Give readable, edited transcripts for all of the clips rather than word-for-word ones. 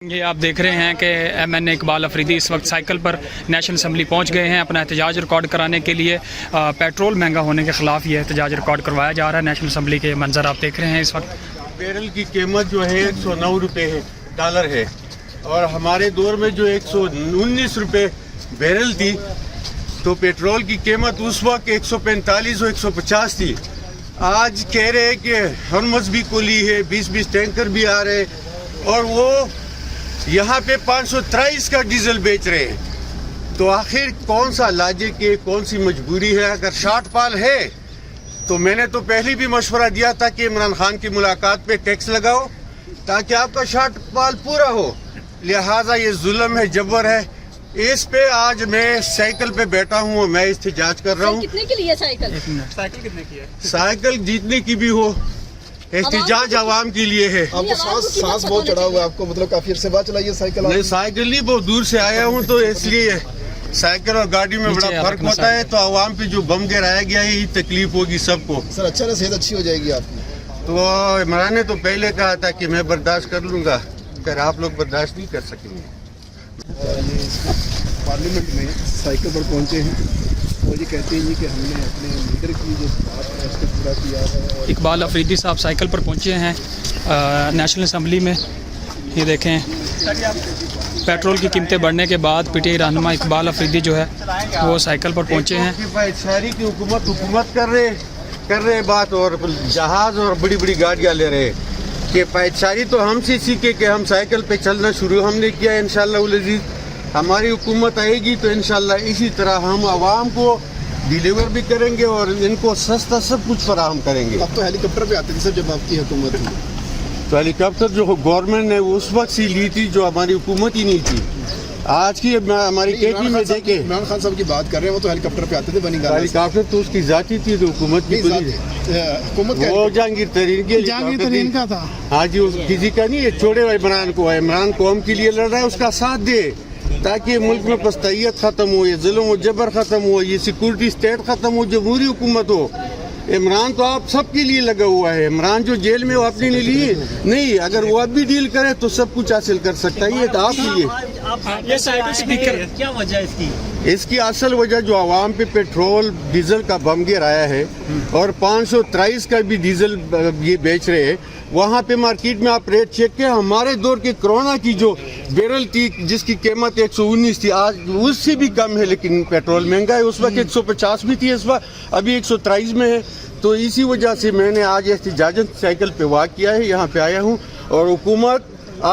یہ آپ دیکھ رہے ہیں کہ ایم این اے اقبال افریدی اس وقت سائیکل پر نیشنل اسمبلی پہنچ گئے ہیں اپنا احتجاج ریکارڈ کرانے کے لیے۔ پیٹرول مہنگا ہونے کے خلاف یہ احتجاج ریکارڈ کروایا جا رہا ہے۔ نیشنل اسمبلی کے منظر آپ دیکھ رہے ہیں اس وقت۔ بیرل کی قیمت جو ہے 109 روپے ڈالر ہے اور ہمارے دور میں جو 119 روپے بیرل تھی تو پیٹرول کی قیمت اس وقت 145 اور 150 تھی۔ آج کہہ رہے کہ ہرمز بھی کھلی ہے، 20 ٹینکر بھی آ رہے اور وہ یہاں پہ 523 کا ڈیزل بیچ رہے ہیں۔ تو آخر کون سا لاجک ہے، کون سی مجبوری ہے؟ اگر شارٹ فال ہے تو میں نے تو پہلے بھی مشورہ دیا تھا کہ عمران خان کی ملاقات پہ ٹیکس لگاؤ تاکہ آپ کا شارٹ فال پورا ہو، لہٰذا یہ ظلم ہے، جبر ہے۔ اس پہ آج میں سائیکل پہ بیٹھا ہوں اور میں احتجاج کر رہا ہوں۔ کتنے کی لیے سائیکل کتنے کی ہے؟ سائیکل جتنے کی بھی ہو، احتجاج عوام کے لیے ہے۔ آپ کو سانس بہت چڑھا ہوا ہے، آپ کو مطلب کافی عرصے بعد چلائیے سائیکل؟ نہیں، سائیکل نہیں، بہت دور سے آیا ہوں تو اس لیے سائیکل اور گاڑی میں بڑا فرق ہوتا ہے۔ تو عوام پہ جو بم گرایا گیا ہے یہ تکلیف ہوگی سب کو۔ سر اچھا نا، صحت اچھی ہو جائے گی آپ کی؟ تو عمران نے تو پہلے کہا تھا کہ میں برداشت کر لوں گا، پھر آپ لوگ برداشت نہیں کر سکیں گے۔ پارلیمنٹ میں سائیکل پر پہنچے ہیں اور یہ کہتے ہیں کہ ہم نے اپنے لیڈر کی جو بات ہے اس کو پورا کیا ہے۔ اقبال افریدی صاحب سائیکل پر پہنچے ہیں نیشنل اسمبلی میں۔ یہ دیکھیں، پیٹرول کی قیمتیں بڑھنے کے بعد پی ٹی آئی رہنما اقبال افریدی جو ہے وہ سائیکل پر پہنچے ہیں۔ شہری کی حکومت کر رہے بات، اور جہاز اور بڑی بڑی گاڑیاں لے رہے کہ پائیداری تو ہم سے سیکھے کہ ہم سائیکل پہ چلنا شروع ہم نے کیا۔ انشاءاللہ العزیز ہماری حکومت آئے گی تو انشاءاللہ اسی طرح ہم عوام کو ڈیلیور بھی کریں گے اور ان کو سستا سب کچھ فراہم کریں گے۔ اب تو ہیلی کاپٹر پہ آتے تھے سر جب آپ کی حکومت تھی، تو ہیلی کاپٹر جو گورنمنٹ نے اس وقت سے لی تھی جو ہماری حکومت ہی نہیں تھی۔ آج کی ہماری کیٹی میں دیکھیں، عمران خان صاحب کی بات کر رہے ہیں، وہ تو ہیلی کاپٹر پہ آتے تھے بنی گاڑی۔ ہیلی کاپٹر تو اس کی ذاتی تھی، تو حکومت کی حکومت وہ جہانگیر ترین کا تھا۔ ہاں جی، کسی کا نہیں، چھوڑے عمران کو، عمران قوم کے لیے لڑ رہا ہے، اس کا ساتھ دے تاکہ ملک میں پستائیت ختم ہو، یہ ظلم و جبر ختم ہو، یہ سیکورٹی اسٹیٹ ختم ہو، جمہوری حکومت ہو۔ عمران تو آپ سب کے لیے لگا ہوا ہے۔ عمران جو جیل میں وہ اپنے لیے نہیں، اگر وہ اب بھی ڈیل کرے تو سب کچھ حاصل کر سکتا ہے۔ یہ تو آپ لیے کیا وجہ اس کی اصل وجہ جو عوام پہ پیٹرول ڈیزل کا بم گرایا ہے اور 523 کا بھی ڈیزل یہ بیچ رہے ہیں۔ وہاں پہ مارکیٹ میں آپ ریٹ چیک کریں، ہمارے دور کے کرونا کی جو بیرل تھی جس کی قیمت 119 تھی، آج اس سے بھی کم ہے، لیکن پیٹرول مہنگا ہے۔ اس وقت 150 بھی تھی، اس وقت ابھی 123 میں ہے۔ تو اسی وجہ سے میں نے آج احتجاجاً سائیکل پہ واک کیا ہے، یہاں پہ آیا ہوں۔ اور حکومت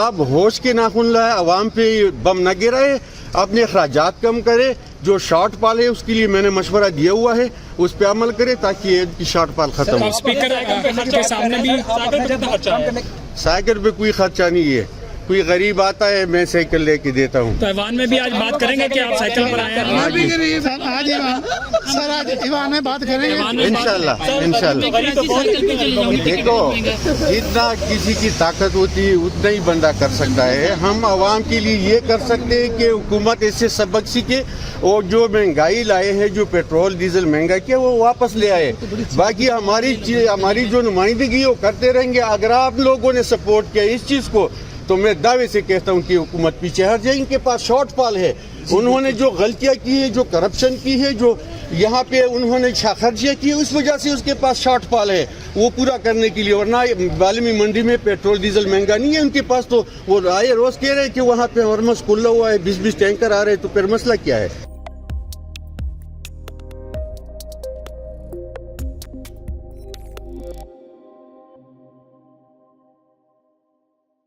آپ ہوش کے ناخن لائے، عوام پہ بم نہ گرائے، اپنے اخراجات کم کرے۔ جو شارٹ فال ہے اس کے لیے میں نے مشورہ دیا ہوا ہے، اس پہ عمل کرے تاکہ یہ شارٹ فال ختم ہو۔ سائیکل پہ کوئی خرچہ نہیں ہے، کوئی غریب آتا ہے میں سائیکل لے کے دیتا ہوں۔ تو ایوان میں بھی آج بات کریں گے کہ آپ سائیکل پر آئے ہیں؟ آج ایوان میں بات کریں گے انشاءاللہ۔ دیکھو، جتنا کسی کی طاقت ہوتی ہے اتنا ہی بندہ کر سکتا ہے۔ ہم عوام کے لیے یہ کر سکتے ہیں کہ حکومت اس سے سبق سیکھے اور جو مہنگائی لائے ہیں، جو پیٹرول ڈیزل مہنگا کیا، وہ واپس لے آئے۔ باقی ہماری جو نمائندگی وہ کرتے رہیں گے۔ اگر آپ لوگوں نے سپورٹ کیا اس چیز کو تو میں دعوے سے کہتا ہوں کہ حکومت پیچھے ہٹ جائے۔ ان کے پاس شارٹ فال ہے، انہوں نے جو غلطیاں کی ہے، جو کرپشن کی ہے، جو یہاں پہ انہوں نے خرچیاں کی، اس وجہ سے اس کے پاس شارٹ فال ہے وہ پورا کرنے کے لیے۔ ورنہ عالمی منڈی میں پیٹرول ڈیزل مہنگا نہیں ہے ان کے پاس۔ تو وہ آئے روز کہہ رہے ہیں کہ وہاں پہ ہرمز کھلا ہوا ہے، 20 ٹینکر آ رہے ہیں، تو پھر مسئلہ کیا ہے؟